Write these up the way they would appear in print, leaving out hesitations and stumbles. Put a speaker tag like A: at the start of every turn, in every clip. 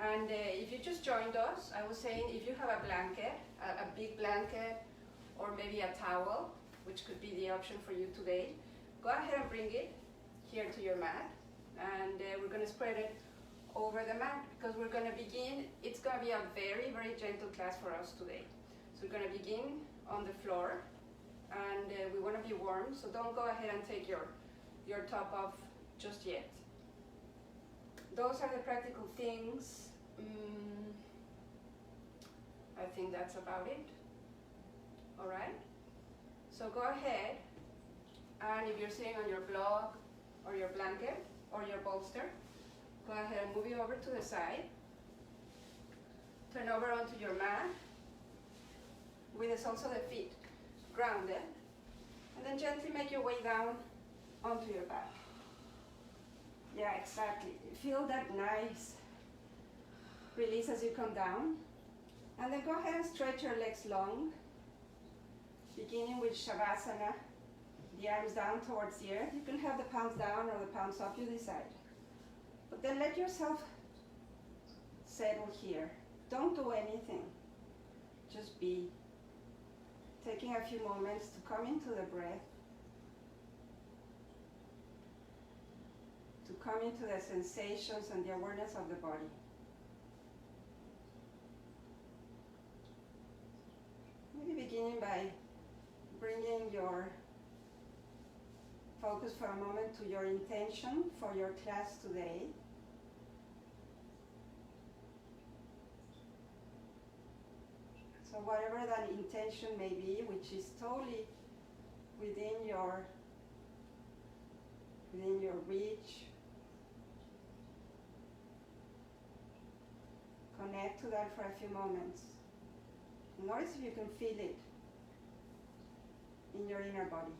A: And if you just joined us, I was saying if you have a blanket, a big blanket, or maybe a towel, which could be the option for you today, go ahead and bring it here to your mat. And we're going to spread it over the mat because we're going to begin. It's going to be a very, very gentle class for us today. So we're going to begin on the floor, and we want to be warm, so don't go ahead and take your top off just yet. Those are the practical things. I think that's about it. All right? So go ahead, and if you're sitting on your block or your blanket or your bolster, go ahead and move it over to the side. Turn over onto your mat with the soles of the feet grounded, and then gently make your way down onto your back. Yeah, exactly. Feel that nice release as you come down. And then go ahead and stretch your legs long, beginning with Shavasana, the arms down towards the earth. You can have the palms down or the palms up, you decide. But then let yourself settle here. Don't do anything. Just be. Taking a few moments to come into the breath, to come into the sensations and the awareness of the body. Maybe beginning by bringing your focus for a moment to your intention for your class today. So whatever that intention may be, which is totally within your reach, connect to that for a few moments. Notice if you can feel it in your inner body.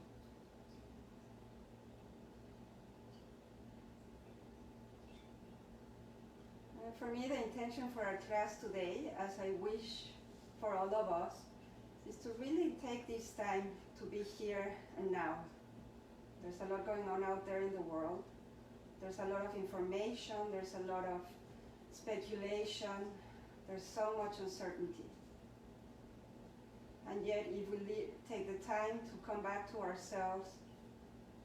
A: And for me, the intention for our class today, as I wish for all of us, is to really take this time to be here and now. There's a lot going on out there in the world. There's a lot of information, there's a lot of speculation, there's so much uncertainty. And yet if we take the time to come back to ourselves,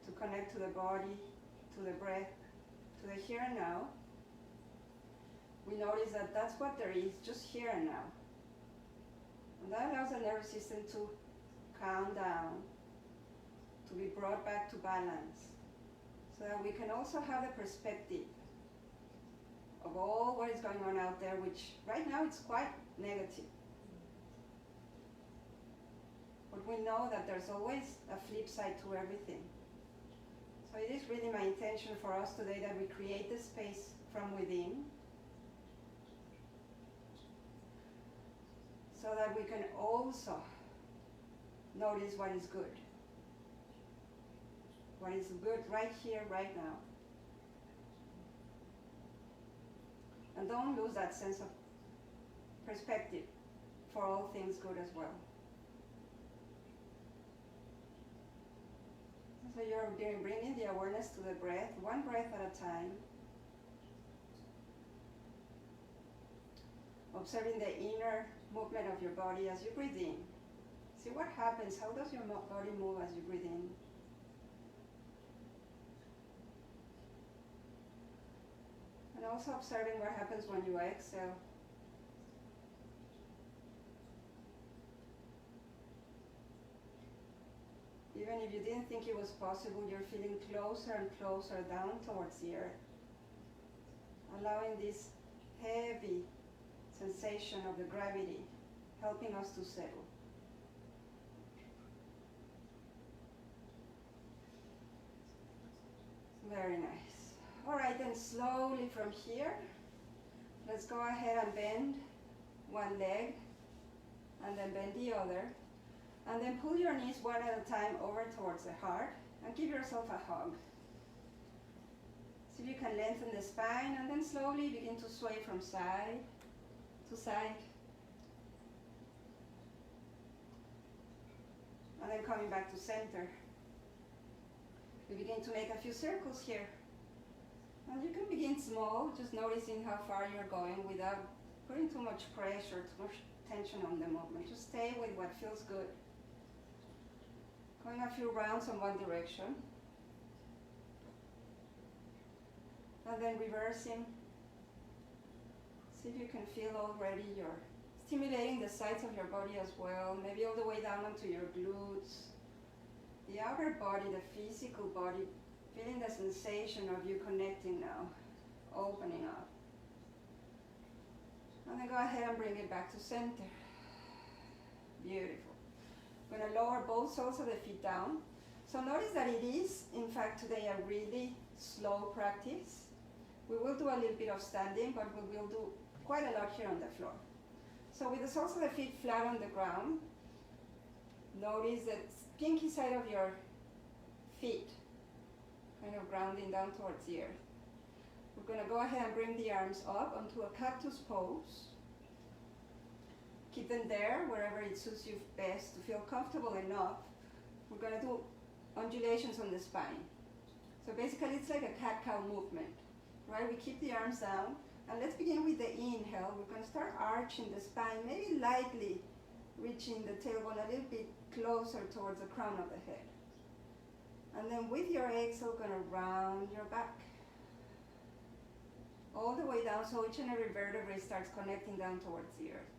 A: to connect to the body, to the breath, to the here and now, we notice that that's what there is, just here and now. And that allows the nervous system to calm down, to be brought back to balance, so that we can also have the perspective of all what is going on out there, which right now it's quite negative. But we know that there's always a flip side to everything. So it is really my intention for us today that we create the space from within, so that we can also notice what is good. What is good right here, right now. And don't lose that sense of perspective for all things good as well. So you're bringing the awareness to the breath, one breath at a time. Observing the inner movement of your body as you breathe in. See what happens. How does your body move as you breathe in? And also observing what happens when you exhale. Even if you didn't think it was possible, you're feeling closer and closer down towards the earth. Allowing this heavy sensation of the gravity helping us to settle. Very nice. All right, then slowly from here, let's go ahead and bend one leg and then bend the other. And then pull your knees one at a time over towards the heart and give yourself a hug. See if you can lengthen the spine and then slowly begin to sway from side to side. And then coming back to center. We begin to make a few circles here. And you can begin small, just noticing how far you're going without putting too much pressure, too much tension on the movement. Just stay with what feels good. Going a few rounds in one direction. And then reversing. See if you can feel already you're stimulating the sides of your body as well, maybe all the way down onto your glutes. The outer body, the physical body, feeling the sensation of you connecting now, opening up. And then go ahead and bring it back to center. Beautiful. I'm going to lower both soles of the feet down. So notice that it is, in fact, today a really slow practice. We will do a little bit of standing, but we will do quite a lot here on the floor. So with the soles of the feet flat on the ground, notice the pinky side of your feet kind of grounding down towards the earth. We're going to go ahead and bring the arms up onto a cactus pose. Keep them there wherever it suits you best to feel comfortable enough. We're going to do undulations on the spine. So basically it's like a cat-cow movement, right? We keep the arms down, and let's begin with the inhale. We're going to start arching the spine, maybe lightly reaching the tailbone a little bit closer towards the crown of the head. And then with your exhale, going to round your back all the way down, so each and every vertebrae starts connecting down towards the earth.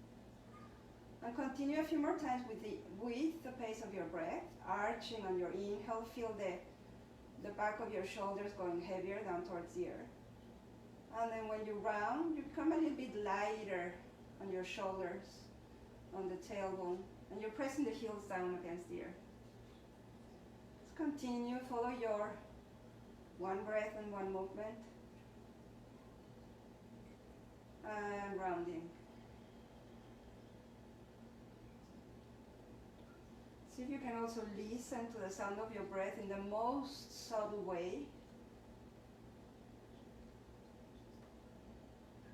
A: And continue a few more times with the pace of your breath, arching on your inhale. Feel the back of your shoulders going heavier down towards the earth. And then when you round, you become a little bit lighter on your shoulders, on the tailbone, and you're pressing the heels down against the earth. Let's continue, follow your one breath and one movement. And rounding. See if you can also listen to the sound of your breath in the most subtle way.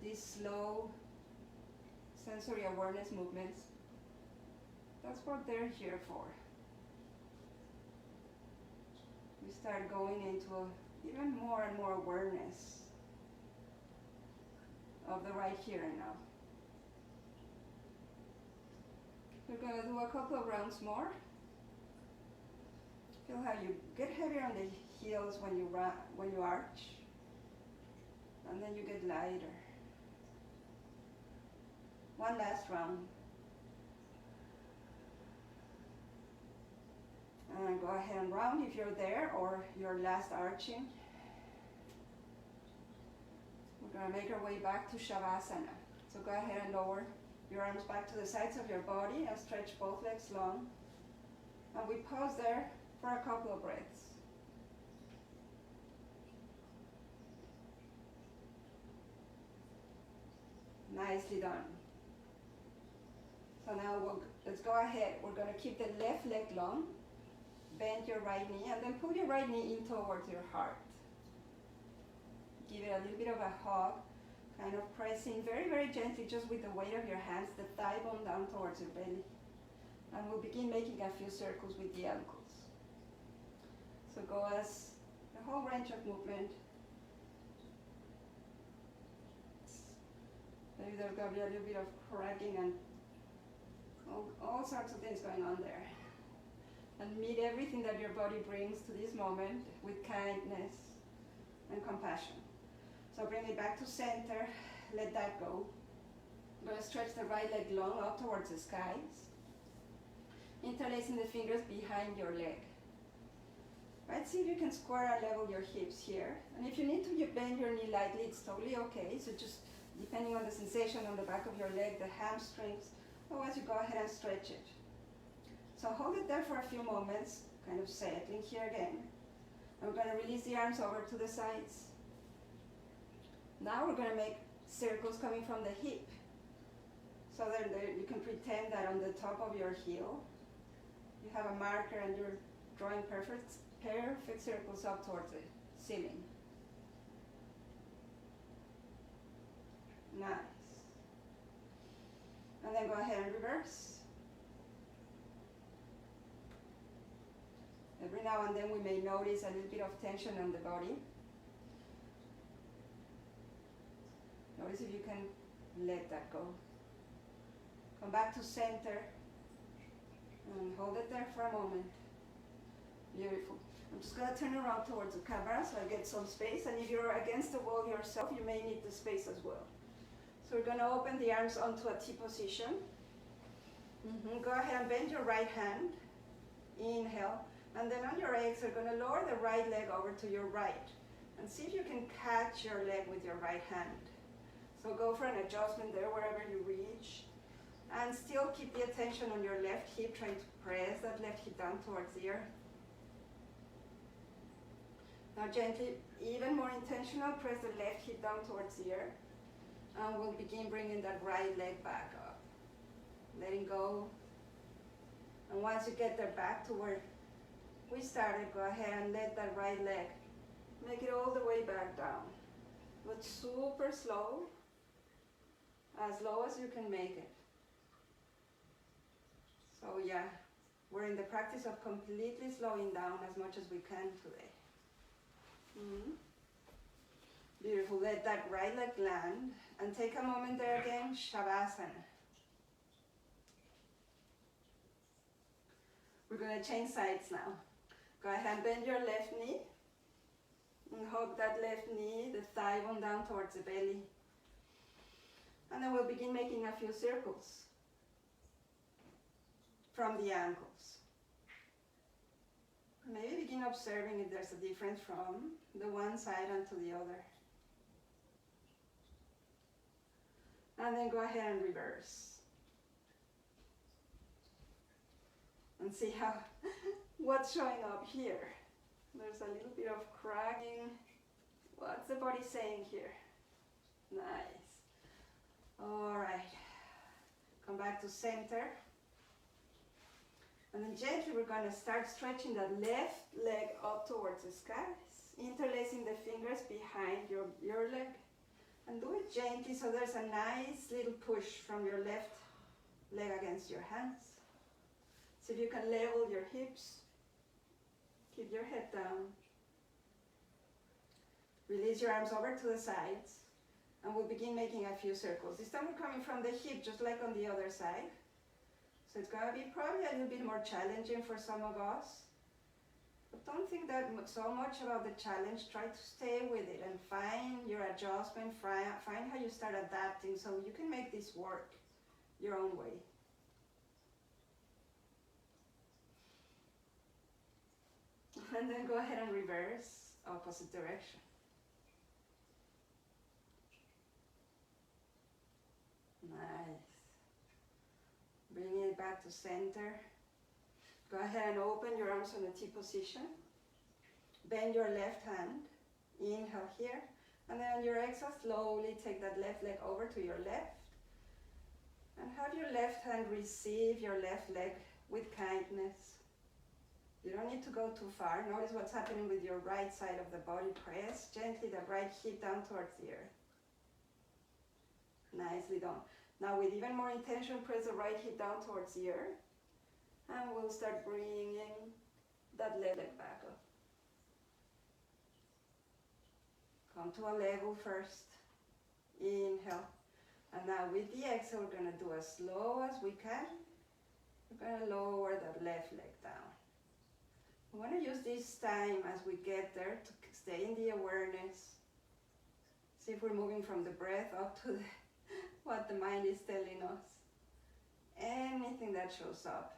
A: These slow sensory awareness movements, that's what they're here for. We start going into even more and more awareness of the right here and now. We're going to do a couple of rounds more. Feel how you get heavier on the heels when you arch, and then you get lighter. One last round. And go ahead and round if you're there, or your last arching. We're going to make our way back to Shavasana. So go ahead and lower your arms back to the sides of your body and stretch both legs long. And we pause there for a couple of breaths. Nicely done. So now let's go ahead. We're going to keep the left leg long, bend your right knee, and then pull your right knee in towards your heart. Give it a little bit of a hug, kind of pressing very, very gently, just with the weight of your hands, the thigh bone down towards your belly. And we'll begin making a few circles with the ankles. So go as the whole range of movement. Maybe there's going to be a little bit of cracking and all sorts of things going on there. And meet everything that your body brings to this moment with kindness and compassion. So bring it back to center, let that go. I'm going to stretch the right leg long up towards the skies, interlacing the fingers behind your leg. Right, see if you can square and level your hips here. And if you need to, you bend your knee lightly, it's totally okay. So just depending on the sensation on the back of your leg, the hamstrings, otherwise you go ahead and stretch it. So hold it there for a few moments, kind of settling here again. And we're going to release the arms over to the sides. Now we're going to make circles coming from the hip. So that you can pretend that on the top of your heel, you have a marker and you're drawing perfect circles up towards the ceiling. Nice. And then go ahead and reverse. Every now and then we may notice a little bit of tension on the body. Notice if you can let that go. Come back to center and hold it there for a moment. Beautiful. I'm just going to turn around towards the camera so I get some space, and if you're against the wall yourself, you may need the space as well. So we're going to open the arms onto a T position. Go ahead and bend your right hand. Inhale. And then on your exhale, you're going to lower the right leg over to your right. And see if you can catch your leg with your right hand. So go for an adjustment there wherever you reach. And still keep the attention on your left hip, trying to press that left hip down towards the earth. Now gently, even more intentional, press the left hip down towards the earth. And we'll begin bringing that right leg back up. Letting go. And once you get there back to where we started, go ahead and let that right leg make it all the way back down. But super slow, as low as you can make it. So yeah, we're in the practice of completely slowing down as much as we can today. Beautiful. Let that right leg land and take a moment there again, Shavasana. We're going to change sides now. Go ahead and bend your left knee and hug that left knee, the thigh bone down towards the belly. And then we'll begin making a few circles from the ankles. Maybe begin observing if there's a difference from the one side onto the other. And then go ahead and reverse. And see how, what's showing up here. There's a little bit of cracking. What's the body saying here? Nice. All right. Come back to center. And then gently we're going to start stretching that left leg up towards the skies, interlacing the fingers behind your leg. And do it gently so there's a nice little push from your left leg against your hands. See if you can level your hips. Keep your head down. Release your arms over to the sides. And we'll begin making a few circles. This time we're coming from the hip, just like on the other side. So it's going to be probably a little bit more challenging for some of us. But don't think that so much about the challenge. Try to stay with it and find your adjustment, find how you start adapting so you can make this work your own way. And then go ahead and reverse, opposite direction. Nice. Bring it back to center. Go ahead and open your arms on a T position. Bend your left hand. Inhale here. And then on your exhale, slowly take that left leg over to your left. And have your left hand receive your left leg with kindness. You don't need to go too far. Notice what's happening with your right side of the body. Press gently the right hip down towards the earth. Nicely done. Now with even more intention, press the right hip down towards the earth. And we'll start bringing that left leg back up. Come to a level first. Inhale. And now with the exhale, we're going to do as slow as we can. We're going to lower that left leg down. We want to use this time as we get there to stay in the awareness. See if we're moving from the breath up to what the mind is telling us. Anything that shows up.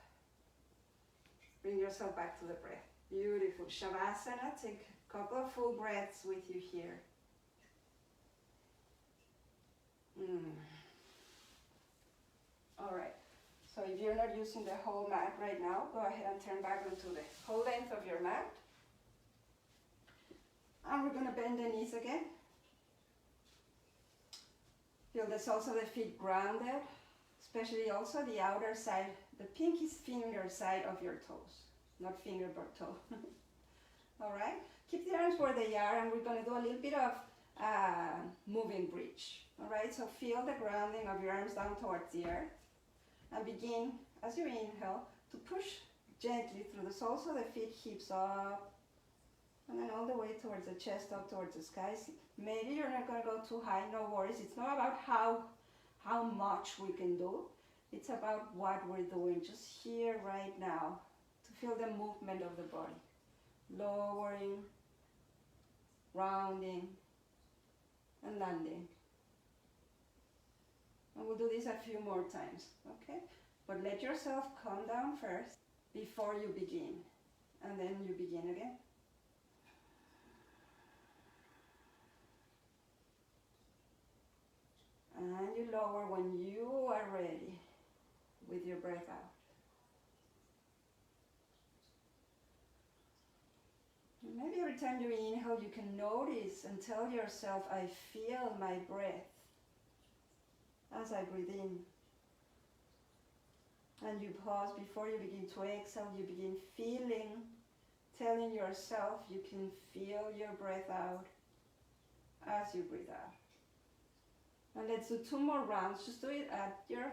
A: Bring yourself back to the breath. Beautiful. Shavasana. Take a couple of full breaths with you here. All right. So if you're not using the whole mat right now, go ahead and turn back onto the whole length of your mat. And we're going to bend the knees again. Feel the soles of the feet grounded, especially also the outer side, the pinky finger side of your toes. Not finger, but toe. All right? Keep the arms where they are, and we're going to do a little bit of moving bridge. All right? So feel the grounding of your arms down towards the earth. And begin, as you inhale, to push gently through the soles of the feet, hips up, And then all the way towards the chest, up towards the skies. Maybe you're not going to go too high, no worries. It's not about how much we can do. It's about what we're doing just here right now to feel the movement of the body. Lowering, rounding, and landing. And we'll do this a few more times, okay? But let yourself calm down first before you begin. And then you begin again. And you lower when you are ready with your breath out. And maybe every time you inhale, you can notice and tell yourself, I feel my breath as I breathe in. And you pause before you begin to exhale, you begin feeling, telling yourself you can feel your breath out as you breathe out. And let's do 2 more rounds. Just do it at your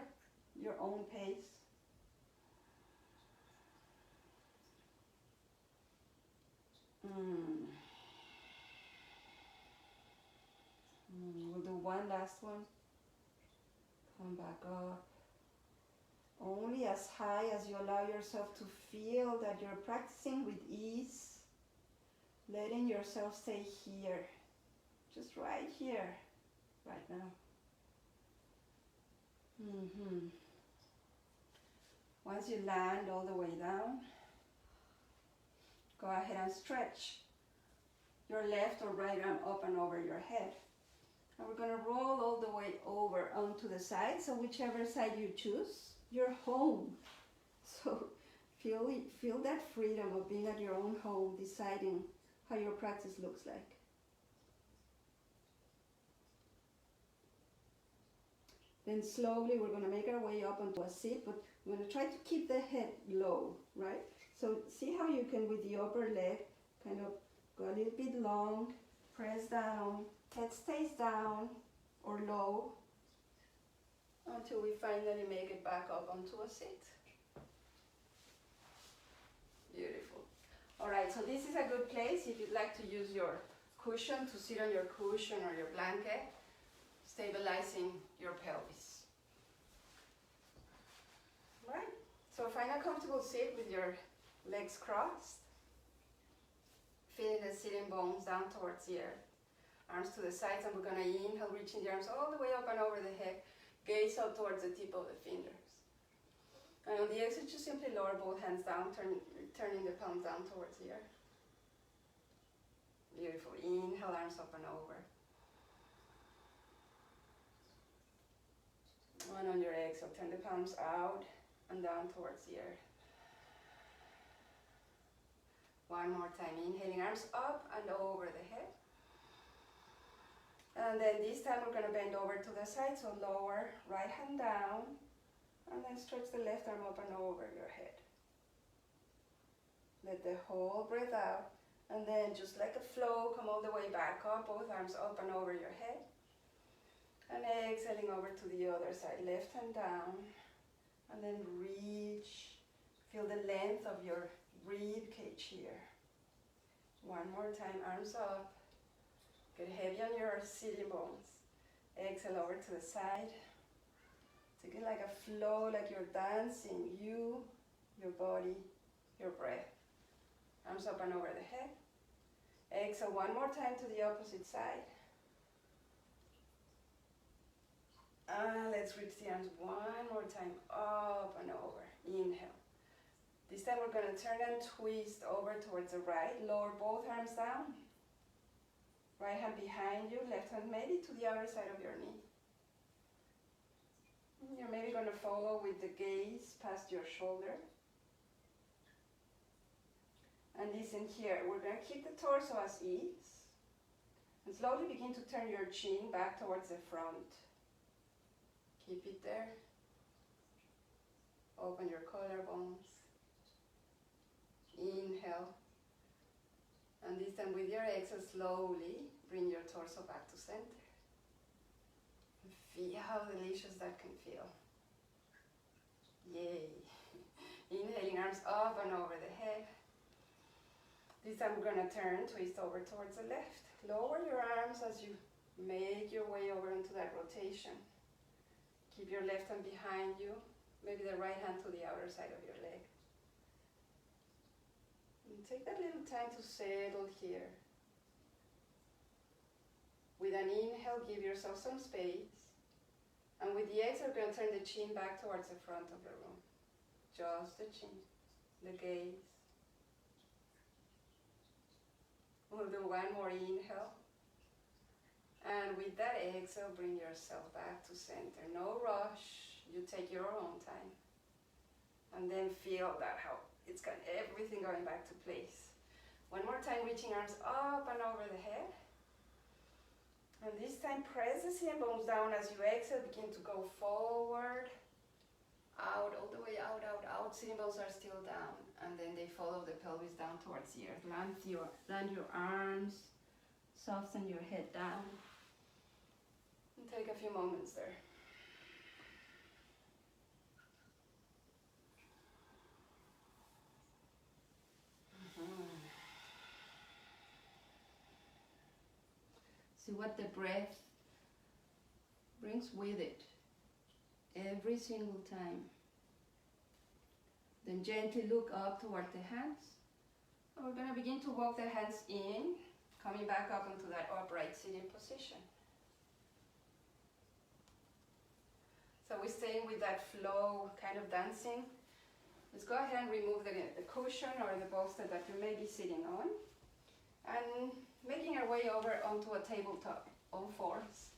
A: own pace. We'll do one last one. Come back up. Only as high as you allow yourself to feel that you're practicing with ease. Letting yourself stay here. Just right here, right now. Once you land all the way down, go ahead and stretch your left or right arm up and over your head. And we're going to roll all the way over onto the side. So whichever side you choose, you're home. So feel that freedom of being at your own home, deciding how your practice looks like. Then slowly we're going to make our way up onto a sit, but we're going to try to keep the head low, right? So see how you can, with the upper leg, kind of go a little bit long, press down, head stays down or low until we finally make it back up onto a sit. Beautiful. All right, so this is a good place if you'd like to use your cushion, to sit on your cushion or your blanket, stabilizing your pelvis. Right? So find a comfortable sit with your legs crossed. Feeling the sitting bones down towards the earth. Arms to the sides, and we're going to inhale, reaching the arms all the way up and over the head. Gaze out towards the tip of the fingers. And on the exhale, just simply lower both hands down, turning the palms down towards the earth. Beautiful. Inhale, arms up and over. And on your exhale, turn the palms out and down towards the earth. One more time. Inhaling, arms up and over the head. And then this time we're going to bend over to the side, so lower, right hand down, and then stretch the left arm up and over your head. Let the whole breath out, and then just like a flow, come all the way back up, both arms up and over your head. And exhaling over to the other side, left hand down, and then reach. Feel the length of your rib cage here. One more time, arms up. Get heavy on your sitting bones. Exhale over to the side. Take it like a flow, like you're dancing. You, your body, your breath. Arms up and over the head. Exhale one more time to the opposite side. Let's reach the arms one more time, up and over. Inhale. This time we're going to turn and twist over towards the right. Lower both arms down. Right hand behind you, left hand maybe to the other side of your knee. You're maybe going to follow with the gaze past your shoulder. And listen here, we're going to keep the torso as is. And slowly begin to turn your chin back towards the front. Keep it there. Open your collarbones. Inhale. And this time with your exhale, slowly bring your torso back to center. Feel how delicious that can feel. Yay. Inhaling, arms up and over the head. This time we're going to turn, twist over towards the left. Lower your arms as you make your way over into that rotation. Keep your left hand behind you, maybe the right hand to the outer side of your leg. And take that little time to settle here. With an inhale, give yourself some space. And with the exhale, we're going to turn the chin back towards the front of the room. Just the chin, the gaze. We'll do one more inhale. And with that exhale, bring yourself back to center. No rush. You take your own time. And then feel that how it's got everything going back to place. One more time, reaching arms up and over the head. And this time, press the shin bones down as you exhale. Begin to go forward, out, all the way out, out, out. Shin bones are still down. And then they follow the pelvis down towards the earth. Land your arms. Soften your head down. And take a few moments there. See what the breath brings with it every single time. Then gently look up toward the hands. And we're going to begin to walk the hands in, coming back up into that upright sitting position. So we're staying with that flow, kind of dancing. Let's go ahead and remove the cushion or the bolster that you may be sitting on. And making our way over onto a tabletop on fours.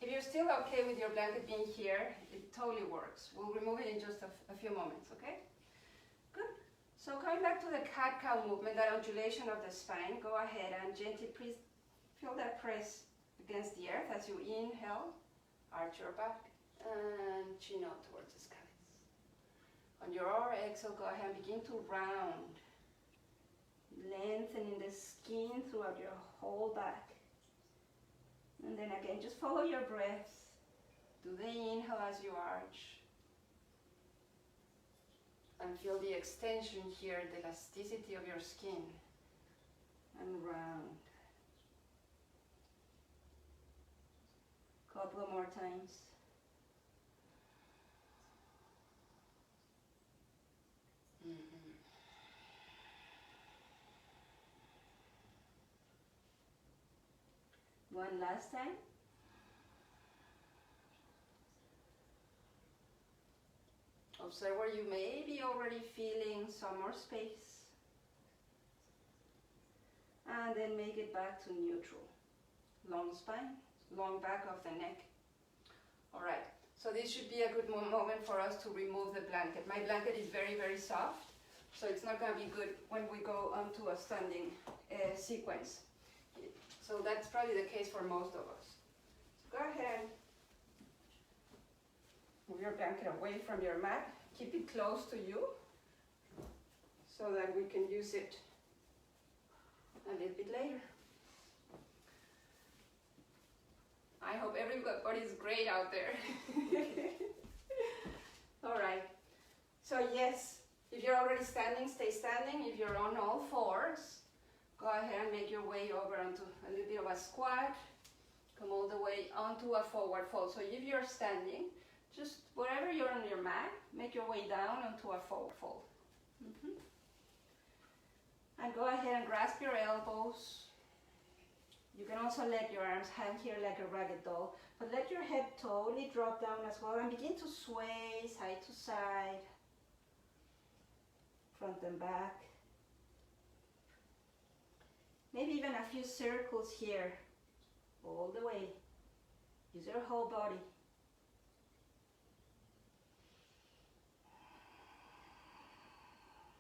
A: If you're still okay with your blanket being here, it totally works. We'll remove it in just a few moments, okay? Good. So coming back to the cat-cow movement, that undulation of the spine, go ahead and gently feel that press against the earth as you inhale, arch your back, and chin up towards the skies. On your exhale, go ahead and begin to round, lengthening the skin throughout your whole back. And then again, just follow your breath. Do the inhale as you arch. And feel the extension here, the elasticity of your skin. And round. Couple of more times. One last time. Observe where you may be already feeling some more space. And then make it back to neutral. Long spine, long back of the neck. All right, so this should be a good moment for us to remove the blanket. My blanket is very, very soft, so it's not going to be good when we go onto a standing sequence. So that's probably the case for most of us. So go ahead, move your blanket away from your mat. Keep it close to you so that we can use it a little bit later. I hope everybody's great out there. All right. So yes, if you're already standing, stay standing. If you're on all fours, go ahead and make your way over onto a little bit of a squat. Come all the way onto a forward fold. So if you're standing, just wherever you're on your mat, make your way down onto a forward fold. And go ahead and grasp your elbows. You can also let your arms hang here like a ragged doll, but let your head totally drop down as well and begin to sway side to side, front and back. Maybe even a few circles here, all the way. Use your whole body.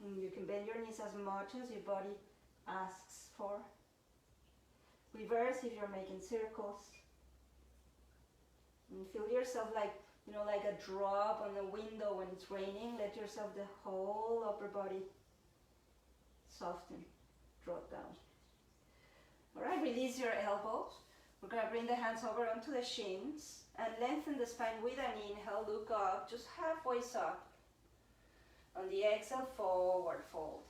A: And you can bend your knees as much as your body asks for. Reverse if you're making circles. And feel yourself like, like a drop on the window when it's raining. Let yourself, the whole upper body, soften, drop down. All right, release your elbows. We're going to bring the hands over onto the shins and lengthen the spine with an inhale. Look up, just halfway up. On the exhale, forward fold.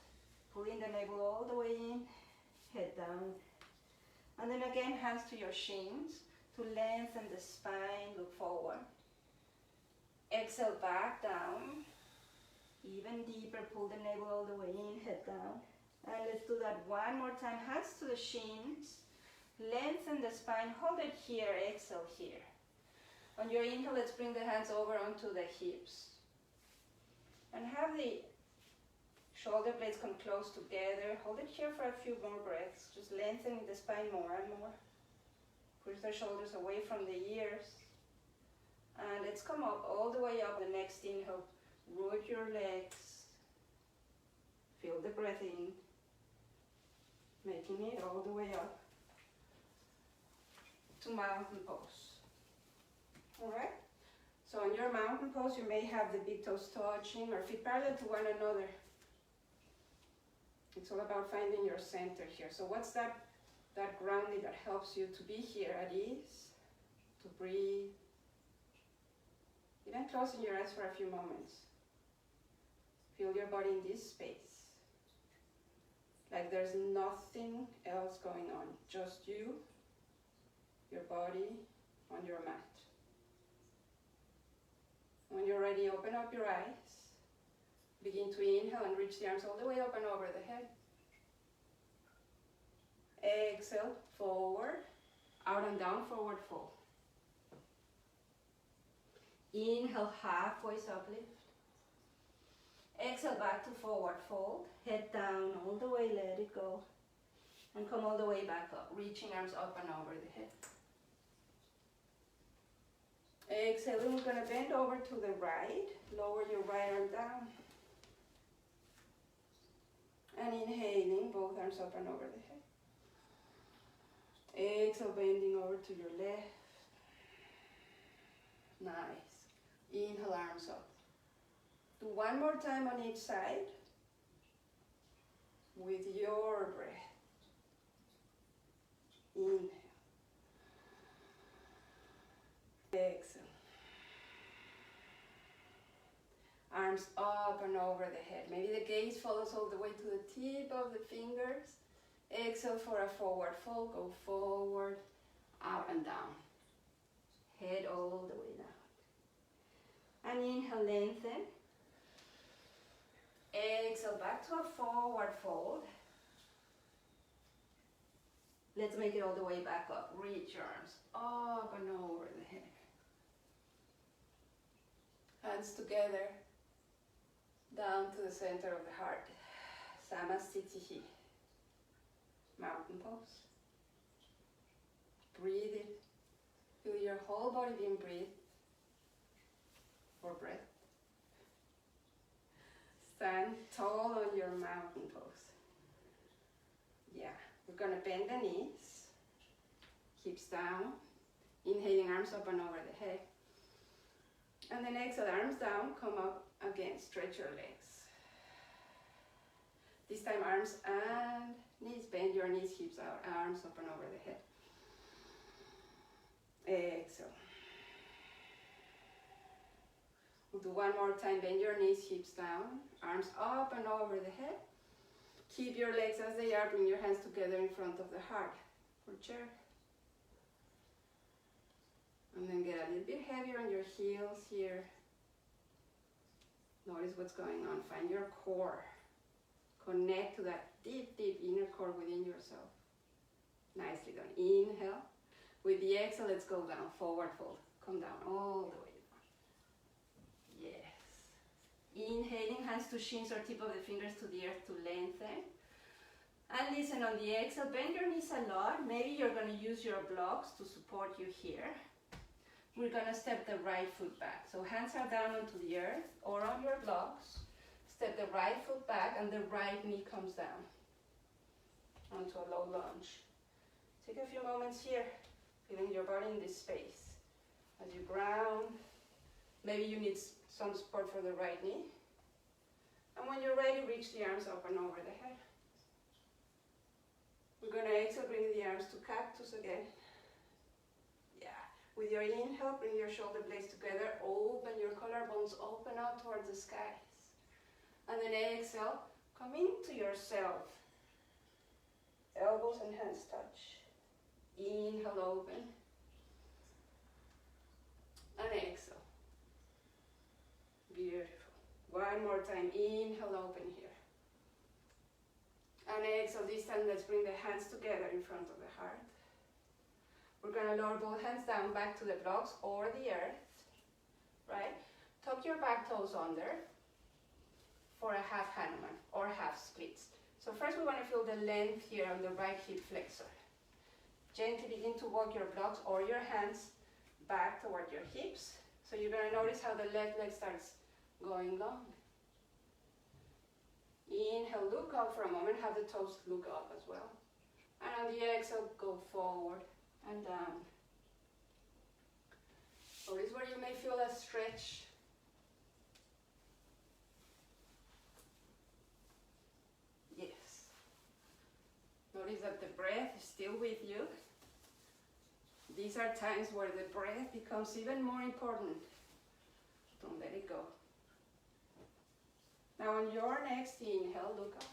A: Pulling the navel all the way in, head down. And then again, hands to your shins to lengthen the spine, look forward. Exhale, back down. Even deeper, pull the navel all the way in, head down. And let's do that one more time. Hands to the shins. Lengthen the spine, hold it here, exhale here. On your inhale, let's bring the hands over onto the hips. And have the shoulder blades come close together. Hold it here for a few more breaths. Just lengthening the spine more and more. Push the shoulders away from the ears. And let's come up all the way up. The next inhale, root your legs. Feel the breath in. Making it all the way up to mountain pose. Alright? So in your mountain pose, you may have the big toes touching or feet parallel to one another. It's all about finding your center here. So what's that grounding that helps you to be here at ease, to breathe? Even closing your eyes for a few moments. Feel your body in this space. Like there's nothing else going on. Just you, your body on your mat. When you're ready, open up your eyes. Begin to inhale and reach the arms all the way up and over the head. Exhale, forward, out and down, forward fold. Inhale, halfway uplift. Exhale, back to forward fold. Head down all the way, let it go. And come all the way back up, reaching arms up and over the head. Exhaling, we're going to bend over to the right. Lower your right arm down. And inhaling, both arms up and over the head. Exhale, bending over to your left. Nice. Inhale, arms up. Do one more time on each side with your breath. Inhale. Exhale. Arms up and over the head. Maybe the gaze follows all the way to the tip of the fingers. Exhale for a forward fold. Go forward, out and down. Head all the way down. And inhale, lengthen. Exhale, back to a forward fold. Let's make it all the way back up. Reach your arms up and over the head. Hands together, down to the center of the heart. Samasthiti. Mountain pose. Breathe it. Feel your whole body being breathed. For breath. Stand tall on your mountain pose. Yeah, we're going to bend the knees. Hips down. Inhaling, arms up and over the head. And then exhale, arms down, come up again, stretch your legs. This time arms and knees, bend your knees, hips out, arms up and over the head. Exhale. We'll do one more time, bend your knees, hips down, arms up and over the head. Keep your legs as they are, bring your hands together in front of the heart for chair. And then get a little bit heavier on your heels here. Notice what's going on. Find your core. Connect to that deep, deep inner core within yourself. Nicely done. Inhale. With the exhale, let's go down. Forward fold. Come down all the way down. Yes. Inhaling, hands to shins or tip of the fingers to the earth to lengthen. And listen, on the exhale, bend your knees a lot. Maybe you're going to use your blocks to support you here. We're going to step the right foot back. So hands are down onto the earth or on your blocks. Step the right foot back and the right knee comes down onto a low lunge. Take a few moments here, feeling your body in this space. As you ground, maybe you need some support for the right knee. And when you're ready, reach the arms up and over the head. We're going to exhale, bring the arms to cactus again. With your inhale, bring your shoulder blades together, open your collarbones, open out towards the skies. And then exhale, come into yourself. Elbows and hands touch. Inhale, open. And exhale. Beautiful. One more time. Inhale, open here. And exhale. This time, let's bring the hands together in front of the heart. We're going to lower both hands down back to the blocks or the earth. Right? Tuck your back toes under for a half hanuman or half splits. So first we want to feel the length here on the right hip flexor. Gently begin to walk your blocks or your hands back toward your hips. So you're going to notice how the left leg starts going long. Inhale, look up for a moment, have the toes look up as well. And on the exhale, go forward and down. Notice where you may feel a stretch. Yes. Notice that the breath is still with you. These are times where the breath becomes even more important. Don't let it go. Now on your next inhale, look up.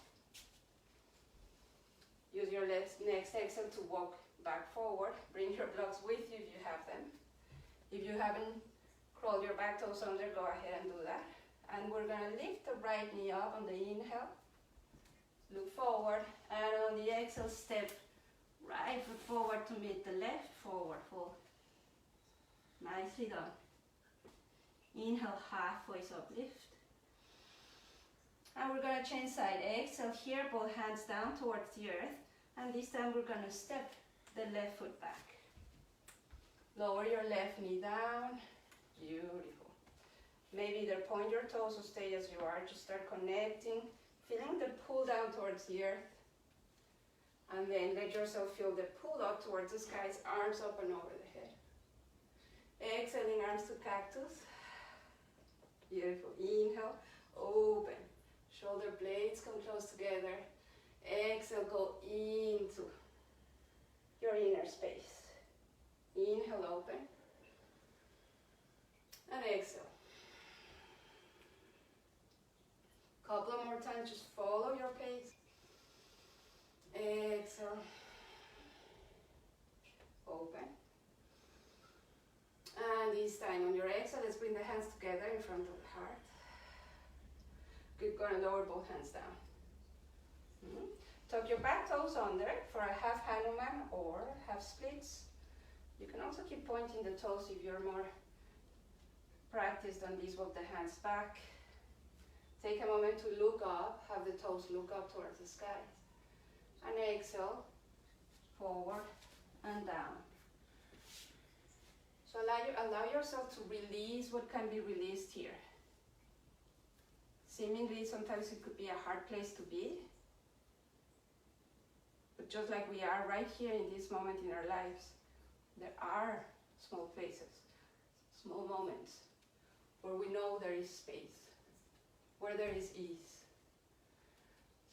A: Use your next exhale to walk back forward. Bring your blocks with you if you have them. If you haven't crawled your back toes under, go ahead and do that. And we're going to lift the right knee up on the inhale. Look forward. And on the exhale, step right foot forward to meet the left. Forward fold. Nicely done. Inhale, halfway uplift. And we're going to change side. Exhale here, both hands down towards the earth. And this time we're going to step the left foot back. Lower your left knee down. Beautiful. Maybe either point your toes or stay as you are. Just start connecting, feeling the pull down towards the earth. And then let yourself feel the pull up towards the skies, arms up and over the head. Exhaling, arms to cactus. Beautiful. Inhale, open. Shoulder blades come close together. Exhale, go into your inner space. Inhale, open. And exhale. Couple more times, just follow your pace. Exhale. Open. And this time on your exhale, let's bring the hands together in front of the heart. Good, gonna lower both hands down. Tuck your back toes under for a half hanuman or half splits. You can also keep pointing the toes if you're more practiced on these. Walk the hands back. Take a moment to look up, have the toes look up towards the sky. And exhale, forward and down. So allow yourself to release what can be released here. Seemingly, sometimes it could be a hard place to be. But just like we are right here in this moment in our lives, there are small places, small moments, where we know there is space, where there is ease.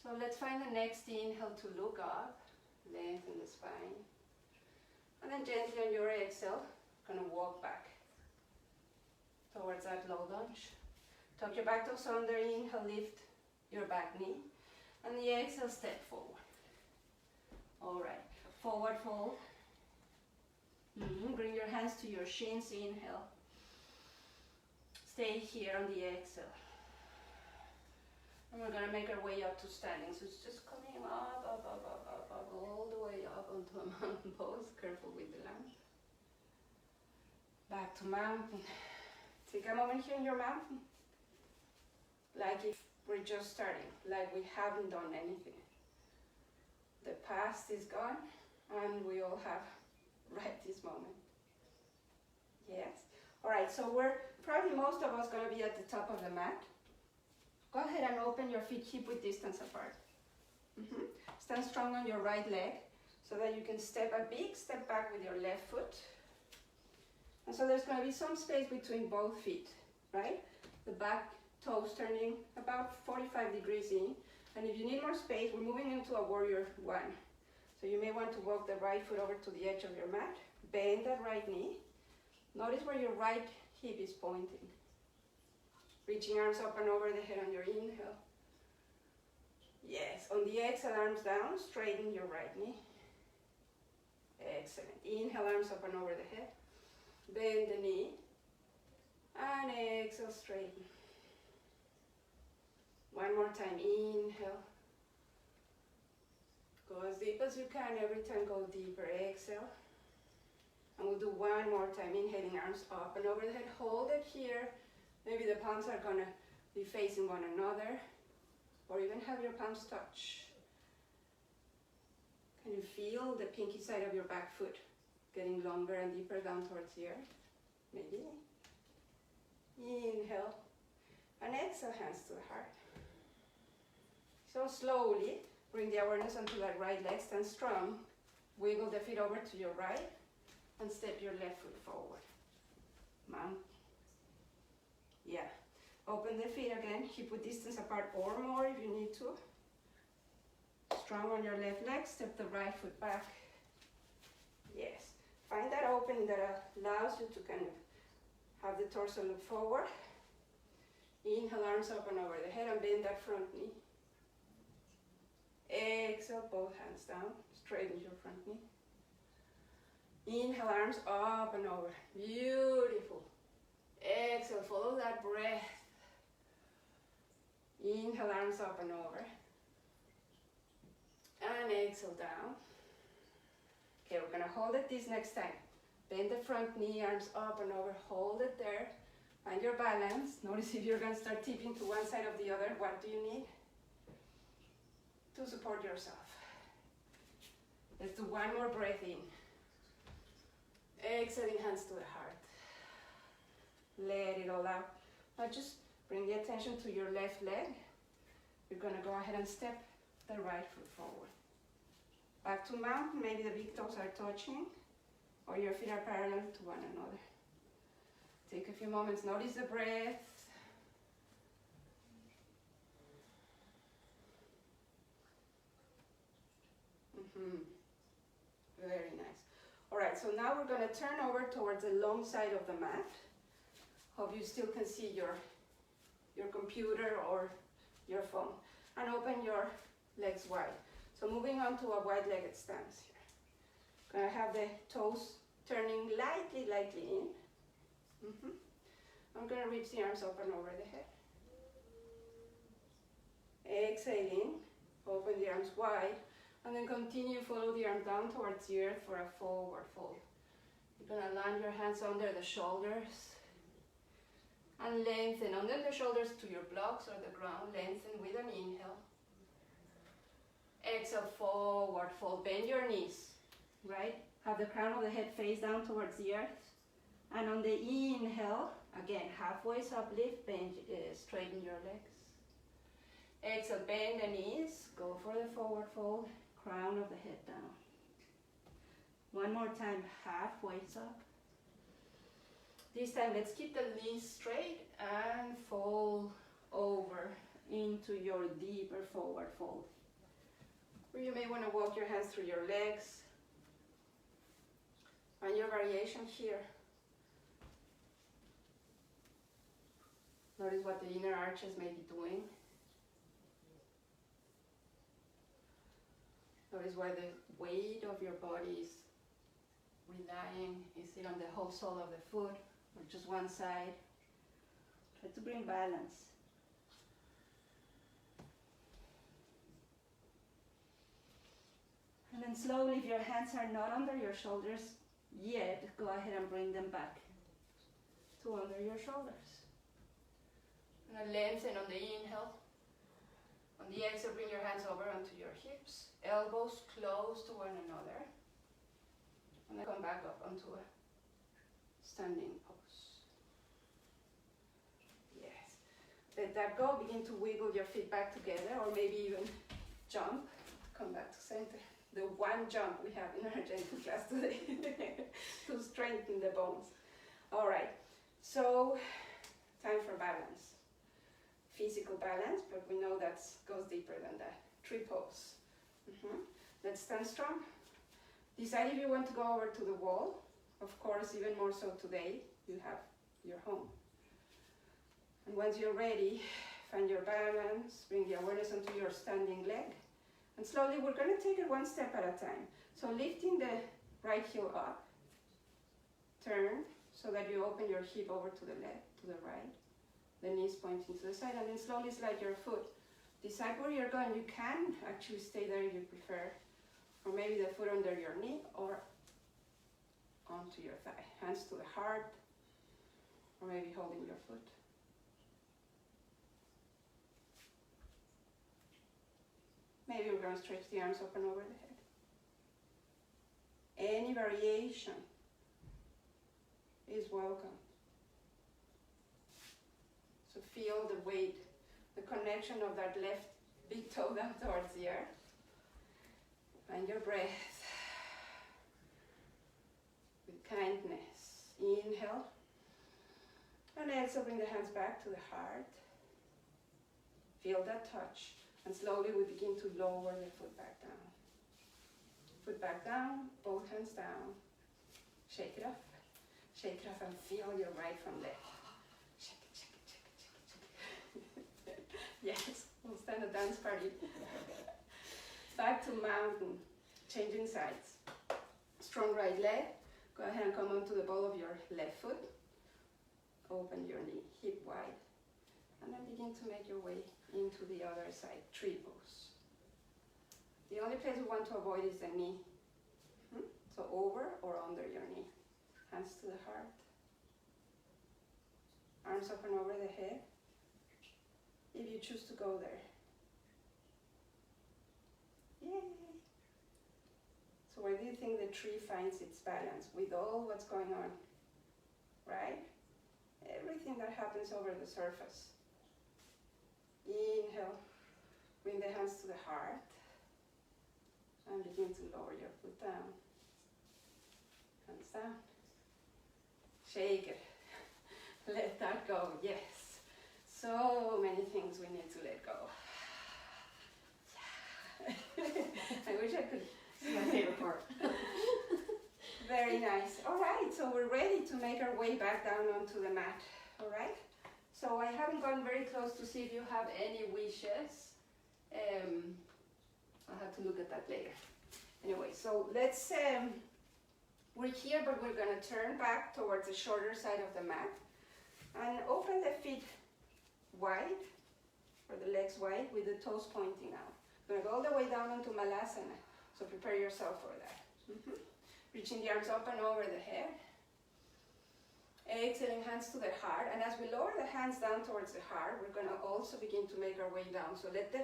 A: So let's find the next inhale to look up, lengthen the spine. And then gently on your exhale, gonna walk back towards that low lunge. Tuck your back toes under, inhale, lift your back knee. And the exhale, step forward. All right, forward fold. Bring your hands to your shins, inhale. Stay here on the exhale. And we're gonna make our way up to standing. So it's just coming up, all the way up onto a mountain pose. Careful with the land. Back to mountain. Take a moment here in your mountain. Like if we're just starting, like we haven't done anything. The past is gone, and we all have right this moment. Yes. All right, so we're probably most of us going to be at the top of the mat. Go ahead and open your feet hip-width distance apart. Stand strong on your right leg so that you can step a big step back with your left foot. And so there's going to be some space between both feet, right? The back toes turning about 45 degrees in. And if you need more space, we're moving into a warrior one. So you may want to walk the right foot over to the edge of your mat. Bend that right knee. Notice where your right hip is pointing. Reaching arms up and over the head on your inhale. Yes, on the exhale, arms down, straighten your right knee. Excellent. Inhale, arms up and over the head. Bend the knee. And exhale, straighten. One more time, inhale. Go as deep as you can, every time go deeper, exhale. And we'll do one more time, inhaling, arms up and over the head. Hold it here. Maybe the palms are gonna be facing one another, or even have your palms touch. Can you feel the pinky side of your back foot getting longer and deeper down towards the earth? Maybe. Inhale. And exhale, hands to the heart. So slowly, bring the awareness onto that right leg, stand strong. Wiggle the feet over to your right and step your left foot forward. Mount. Yeah. Open the feet again, hip width distance apart or more if you need to. Strong on your left leg, step the right foot back. Yes. Find that opening that allows you to kind of have the torso look forward. Inhale, arms up and over the head and bend that front knee. Exhale, both hands down, straighten your front knee. Inhale, arms up and over. Beautiful. Exhale, follow that breath. Inhale, arms up and over. And exhale, down. Okay, we're gonna hold it this next time. Bend the front knee, arms up and over, hold it there. Find your balance. Notice if you're gonna start tipping to one side or the other, what do you need to support yourself? Let's do one more breath in. Exhaling, hands to the heart. Let it all out. Now just bring the attention to your left leg. You're gonna go ahead and step the right foot forward. Back to mountain, maybe the big toes are touching or your feet are parallel to one another. Take a few moments, notice the breath. Very nice. All right, so now we're gonna turn over towards the long side of the mat. Hope you still can see your computer or your phone. And open your legs wide. So moving on to a wide-legged stance here. Gonna have the toes turning lightly in. I'm gonna reach the arms up and over the head. Exhaling, open the arms wide, and then continue, follow the arm down towards the earth for a forward fold. You're gonna land your hands under the shoulders and lengthen under the shoulders to your blocks or the ground. Lengthen with an inhale. Exhale, forward fold, bend your knees, right? Have the crown of the head face down towards the earth. And on the inhale, again, halfway up, lift, bend, straighten your legs. Exhale, bend the knees, go for the forward fold, crown of the head down. One more time, halfway up. This time, let's keep the knees straight and fold over into your deeper forward fold. Or you may want to walk your hands through your legs. Find your variation here. Notice what the inner arches may be doing. Notice where the weight of your body is relying. Is it on the whole sole of the foot or just one side? Try to bring balance. And then slowly, if your hands are not under your shoulders yet, go ahead and bring them back to under your shoulders. And then lengthen on the inhale. On the exhale, bring your hands over onto your hips. Elbows close to one another. And then come back up onto a standing pose. Yes. Let that go. Begin to wiggle your feet back together, or maybe even jump. Come back to center. The one jump we have in our gentle class today to strengthen the bones. All right, so time for balance. Physical balance, but we know that goes deeper than that. Tree pose. Let's stand strong. Decide if you want to go over to the wall. Of course, even more so today, you have your home. And once you're ready, Find your balance, bring the awareness onto your standing leg. And slowly we're going to take it one step at a time. So lifting the right heel up, turn so that you open your hip over to the left, to the right, the knees pointing to the side, and then slowly slide your foot. Decide where you're going. You can actually stay there if you prefer, or maybe the foot under your knee or onto your thigh. Hands to the heart, or maybe holding your foot. Maybe we're going to stretch the arms open over the head. Any variation is welcome. So feel the weight, the connection of that left big toe down towards the earth. And your breath with kindness. Inhale. And exhale, bring the hands back to the heart. Feel that touch. And slowly we begin to lower the foot back down. Foot back down, both hands down. Shake it off. Shake it off and feel your right from left. Shake it, shake it, shake it, shake it, shake it. Yes, we'll stand a dance party. Back to mountain. Changing sides. Strong right leg. Go ahead and come onto the ball of your left foot. Open your knee, hip wide. And then begin to make your way into the other side, tree pose. The only place we want to avoid is the knee. So over or under your knee. Hands to the heart. Arms open over the head. If you choose to go there. Yay! So where do you think the tree finds its balance with all what's going on? Right? Everything that happens over the surface. Inhale, bring the hands to the heart and begin to lower your foot down. Hands down. Shake it. Let that go. Yes. So many things we need to let go. I wish I could.
B: It's my favorite part.
A: Very nice. All right, so we're ready to make our way back down onto the mat. All right. So I haven't gone very close to see if you have any wishes. I'll have to look at that later. Anyway, so let's, we're here, but we're gonna turn back towards the shorter side of the mat and open the feet wide, or the legs wide, with the toes pointing out. We're gonna go all the way down into Malasana, so prepare yourself for that. Reaching the arms up and over the head. Exhaling, hands to the heart, and as we lower the hands down towards the heart, we're going to also begin to make our way down. So let the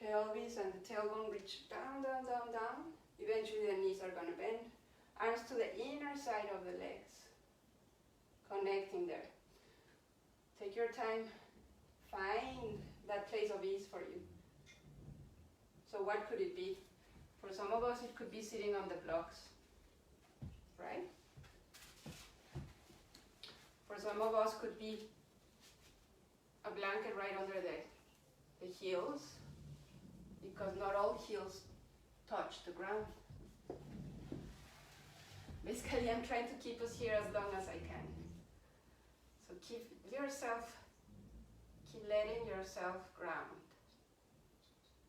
A: pelvis and the tailbone reach down, down, down, down. Eventually the knees are going to bend. Arms to the inner side of the legs, connecting there. Take your time, find that place of ease for you. So what could it be? For some of us it could be sitting on the blocks, right? For some of us could be a blanket right under the heels, because not all heels touch the ground. Basically, I'm trying to keep us here as long as I can. So keep letting yourself ground.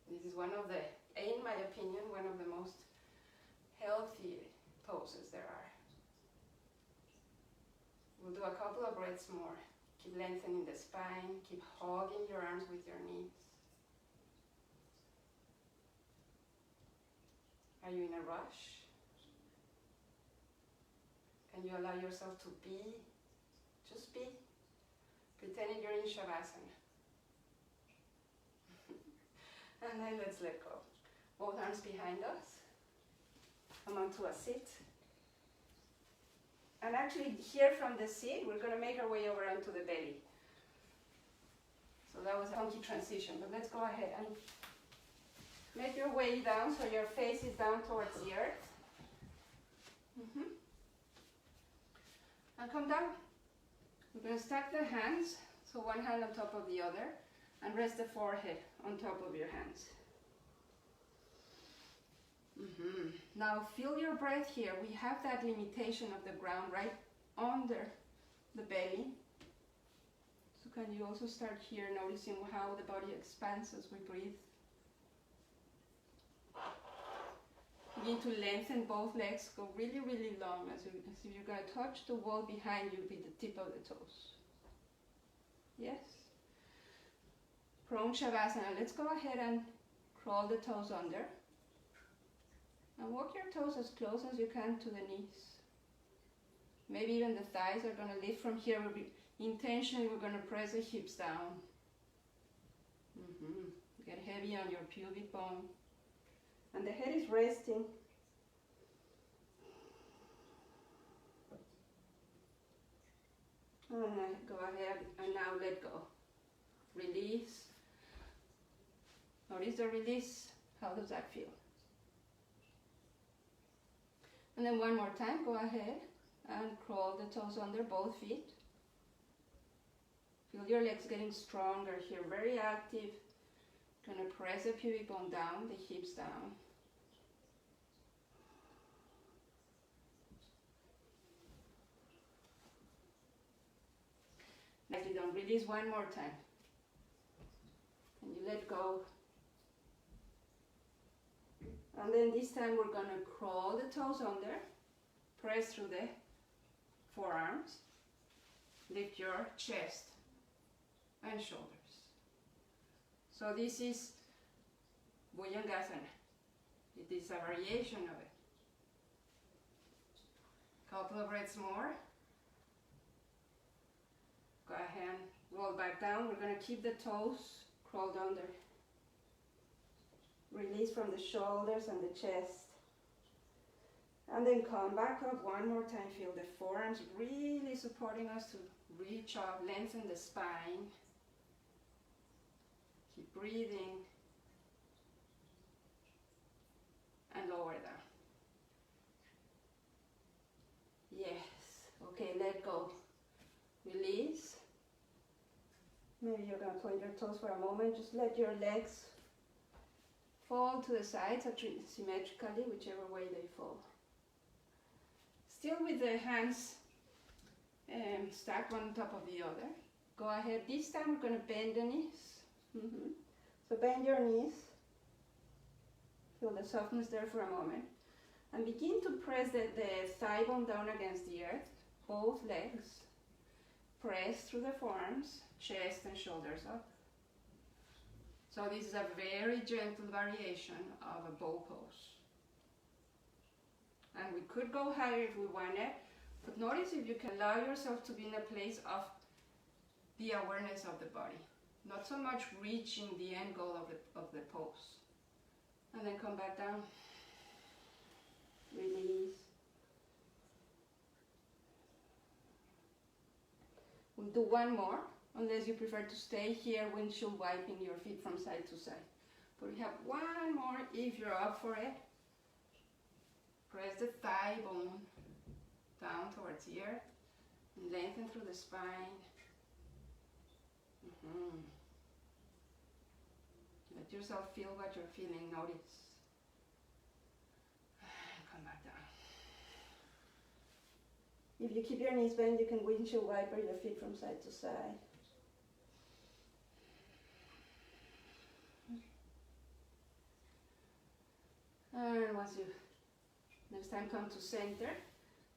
A: This is one of the, in my opinion, one of the most healthy poses there are. We'll do a couple of breaths more. Keep lengthening the spine, keep hugging your arms with your knees. Are you in a rush? Can you allow yourself to be? Just be. Pretending you're in Shavasana. And then let's let go. Both arms behind us. Come onto a sit. And actually here from the seat, we're going to make our way over onto the belly. So that was a funky transition, but let's go ahead and make your way down so your face is down towards the earth. And come down. We're going to stack the hands, so one hand on top of the other, and rest the forehead on top of your hands. Now feel your breath here. We have that limitation of the ground right under the belly. So can you also start here noticing how the body expands as we breathe. Begin to lengthen both legs, go really, really long, as if you're going to touch the wall behind you with the tip of the toes. Yes? Prone Shavasana. Let's go ahead and crawl the toes under. And walk your toes as close as you can to the knees. Maybe even the thighs are going to lift from here. Intentionally, we're going to press the hips down. Get heavy on your pubic bone. And the head is resting. And go ahead and now let go. Release. Notice the release. How does that feel? And then one more time, go ahead and crawl the toes under both feet. Feel your legs getting stronger here, very active. Gonna press the pubic bone down, the hips down. Nicely done. Release one more time. And you let go. And then this time we're going to crawl the toes under, press through the forearms, lift your chest and shoulders. So this is Bhujangasana. It is a variation of it. Couple of breaths more. Go ahead, roll back down. We're going to keep the toes crawled under. Release from the shoulders and the chest. And then come back up one more time. Feel the forearms really supporting us to reach up, lengthen the spine. Keep breathing. And lower down. Yes. Okay, let go. Release. Maybe you're going to point your toes for a moment. Just let your legs fall to the sides symmetrically, whichever way they fall. Still with the hands stacked one on top of the other. Go ahead. This time we're going to bend the knees. So bend your knees. Feel the softness there for a moment. And begin to press the thigh bone down against the earth. Both legs. Press through the forearms, chest and shoulders up. So this is a very gentle variation of a bow pose. And we could go higher if we wanted, but notice if you can allow yourself to be in a place of the awareness of the body. Not so much reaching the end goal of the pose. And then come back down. Release. We'll do one more, unless you prefer to stay here, windshield wiping your feet from side to side. But we have one more if you're up for it. Press the thigh bone down towards the earth. And lengthen through the spine. Let yourself feel what you're feeling. Notice. Come back down. If you keep your knees bent, you can windshield wiper your feet from side to side. And once you, next time come to center,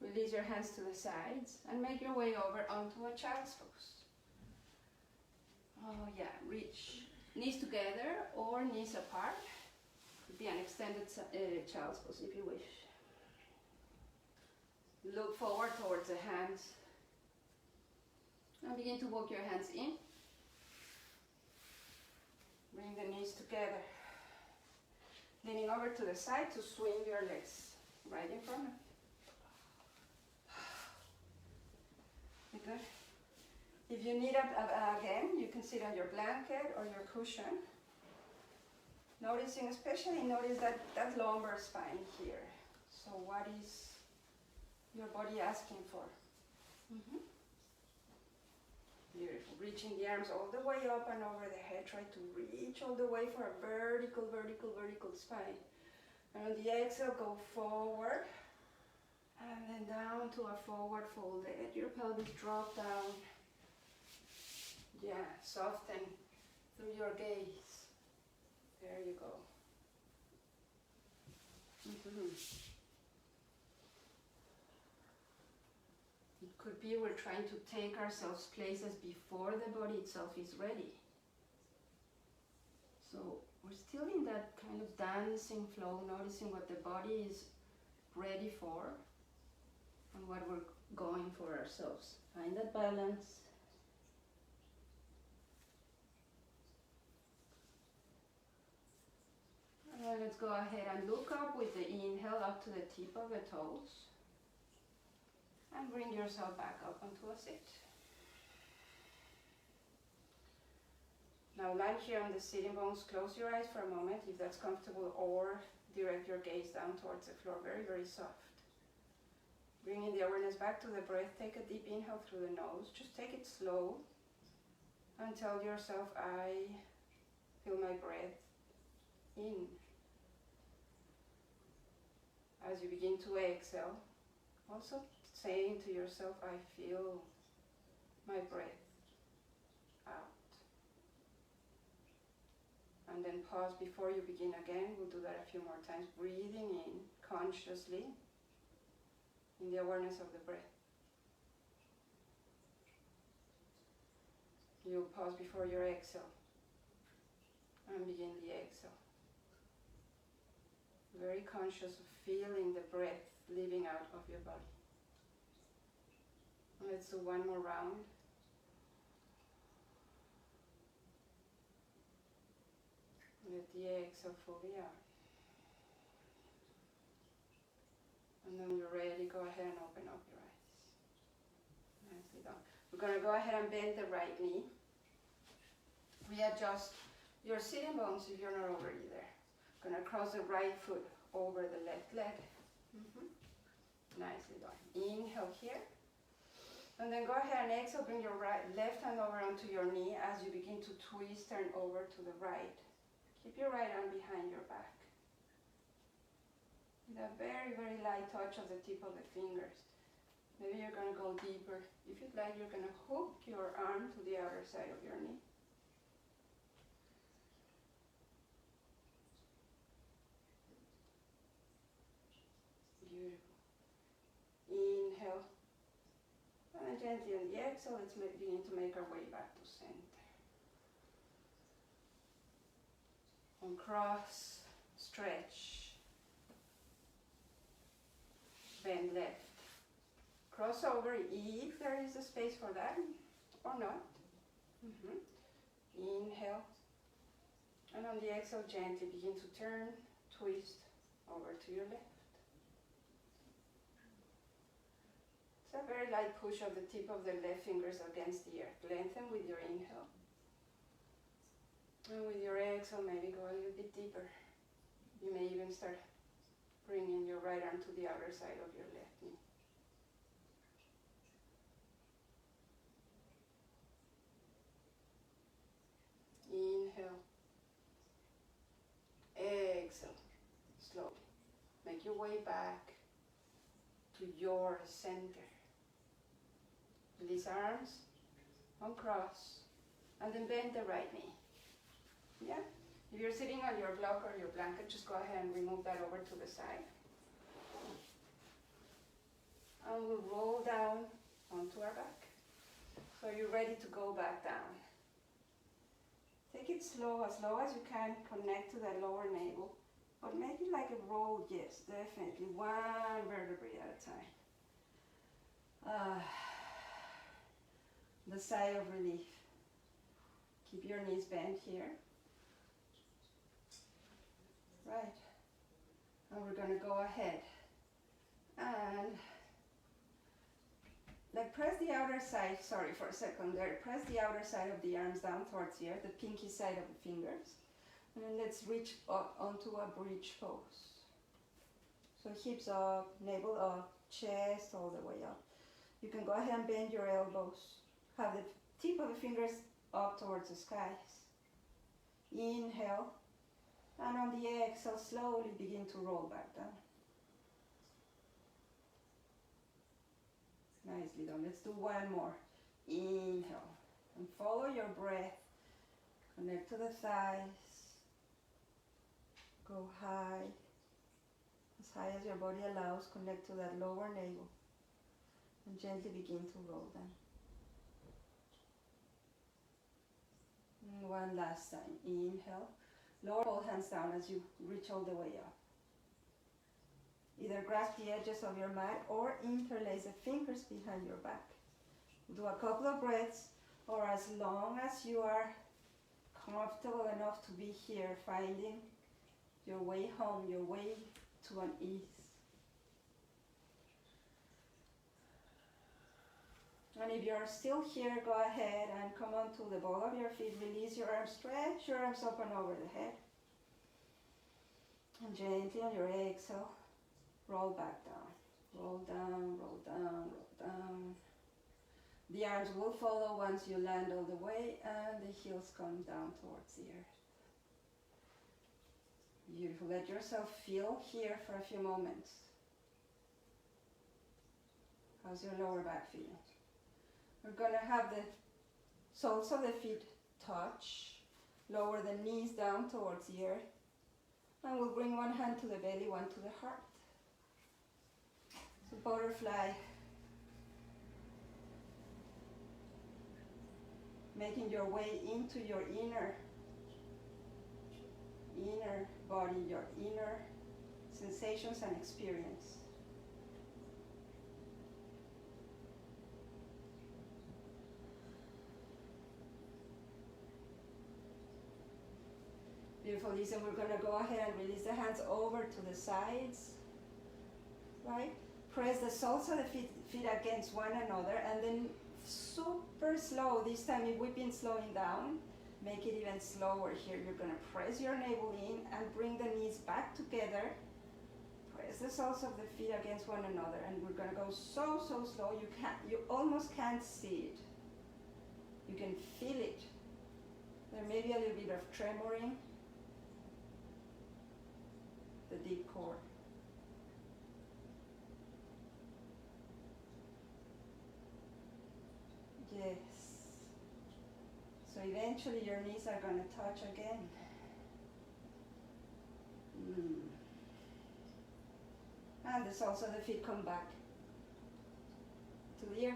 A: release your hands to the sides and make your way over onto a child's pose. Oh yeah, reach knees together or knees apart. Could be an extended child's pose if you wish. Look forward towards the hands. And begin to walk your hands in. Bring the knees together. Leaning over to the side to swing your legs right in front of you. Good. If you need it again, you can sit on your blanket or your cushion. Notice that lumbar spine here. So what is your body asking for? Beautiful. Reaching the arms all the way up and over the head. Try to reach all the way for a vertical spine. And on the exhale, go forward. And then down to a forward fold. Let your pelvis drop down. Yeah, soften through your gaze. There you go. It could be we're trying to take ourselves places before the body itself is ready. So we're still in that kind of dancing flow, noticing what the body is ready for and what we're going for ourselves. Find that balance. And then let's go ahead and look up with the inhale up to the tip of the toes. And bring yourself back up onto a sit. Now land here on the sitting bones. Close your eyes for a moment if that's comfortable, or direct your gaze down towards the floor, very, very soft. Bringing the awareness back to the breath. Take a deep inhale through the nose. Just take it slow and tell yourself, I feel my breath in. As you begin to exhale, also saying to yourself, I feel my breath out. And then pause before you begin again. We'll do that a few more times. Breathing in consciously in the awareness of the breath. You'll pause before your exhale and begin the exhale. Very conscious of feeling the breath leaving out of your body. Let's do one more round. Let the exhale fully out. And then when you're ready, go ahead and open up your eyes. Nicely done. We're going to go ahead and bend the right knee. Readjust your sitting bones if you're not already there. Going to cross the right foot over the left leg. Nicely done. Inhale here. And then go ahead and exhale. Bring your left hand over onto your knee as you begin to twist, turn over to the right. Keep your right arm behind your back. With a very, very light touch of the tip of the fingers. Maybe you're going to go deeper. If you'd like, you're going to hook your arm to the outer side of your knee. Beautiful. Inhale. And then gently on the exhale, let's begin to make our way back to center. Uncross, stretch, bend left. Cross over if there is a space for that, or not. Inhale. And on the exhale, gently begin to turn, twist over to your left. It's a very light push of the tip of the left fingers against the earth. Lengthen with your inhale. And with your exhale, maybe go a little bit deeper. You may even start bringing your right arm to the outer side of your left knee. Inhale. Exhale. Slowly. Make your way back to your center. Release arms, uncross, and then bend the right knee. Yeah? If you're sitting on your block or your blanket, just go ahead and remove that over to the side. And we'll roll down onto our back. So you're ready to go back down. Take it slow as you can. Connect to that lower navel. But make it like a roll, yes, definitely. One vertebrae at a time. The sigh of relief. Keep your knees bent here. Right. And we're going to go ahead and press the outer side, sorry for a second there, press the outer side of the arms down towards here, the pinky side of the fingers. And then let's reach up onto a bridge pose. So hips up, navel up, chest all the way up. You can go ahead and bend your elbows. Have the tip of the fingers up towards the skies. Inhale. And on the exhale, slowly begin to roll back down. Nicely done. Let's do one more. Inhale. And follow your breath. Connect to the thighs. Go high. As high as your body allows, connect to that lower navel. And gently begin to roll down. And one last time. Inhale. Lower both hands down as you reach all the way up. Either grasp the edges of your mat or interlace the fingers behind your back. Do a couple of breaths, or as long as you are comfortable enough to be here, finding your way home, your way to an ease. And if you're still here, go ahead and come onto the ball of your feet. Release your arms, stretch your arms up and over the head. And gently on your exhale, roll back down. Roll down, roll down, roll down. The arms will follow once you land all the way and the heels come down towards the earth. Beautiful. Let yourself feel here for a few moments. How's your lower back feeling? We're going to have the soles of the feet touch. Lower the knees down towards the earth. And we'll bring one hand to the belly, one to the heart. So butterfly. Making your way into your inner body, your inner sensations and experience. Beautiful, Lisa. We're going to go ahead and release the hands over to the sides, right? Press the soles of the feet against one another, and then super slow. This time, if we've been slowing down, make it even slower here. You're going to press your navel in and bring the knees back together. Press the soles of the feet against one another, and we're going to go so slow. You almost can't see it. You can feel it. There may be a little bit of tremoring. The deep core. Yes. So eventually your knees are going to touch again. And the soles of the feet come back to the earth.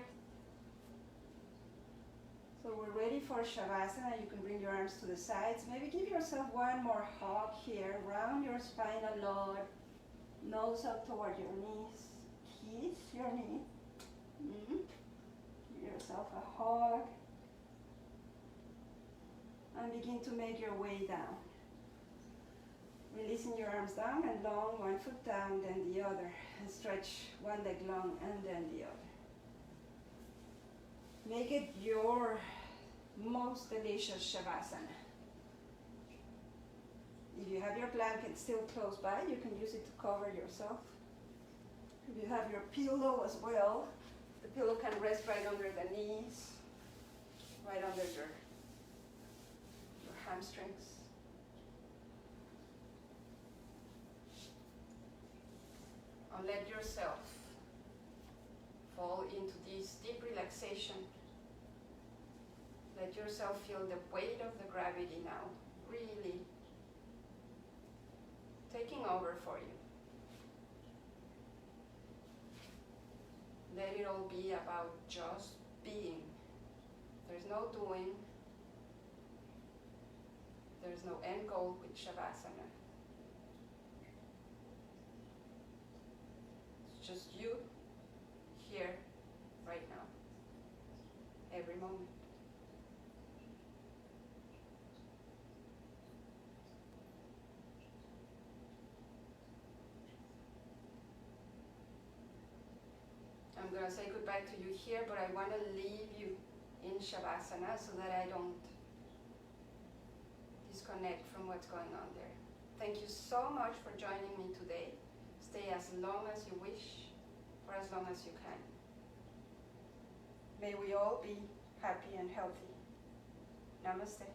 A: So we're ready for Shavasana. You can bring your arms to the sides. Maybe give yourself one more hug here. Round your spine a lot. Nose up toward your knees. Kiss your knee. Give yourself a hug. And begin to make your way down. Releasing your arms down and long, one foot down, then the other. And stretch one leg long and then the other. Make it your most delicious Shavasana. If you have your blanket still close by, you can use it to cover yourself. If you have your pillow as well, the pillow can rest right under the knees, right under your hamstrings. And let yourself fall into this deep relaxation. Let yourself feel the weight of the gravity now, really taking over for you. Let it all be about just being. There's no doing. There's no end goal with Shavasana. It's just you here, right now, every moment. I'm going to say goodbye to you here, but I want to leave you in Shavasana so that I don't disconnect from what's going on there. Thank you so much for joining me today. Stay as long as you wish, for as long as you can. May we all be happy and healthy. Namaste.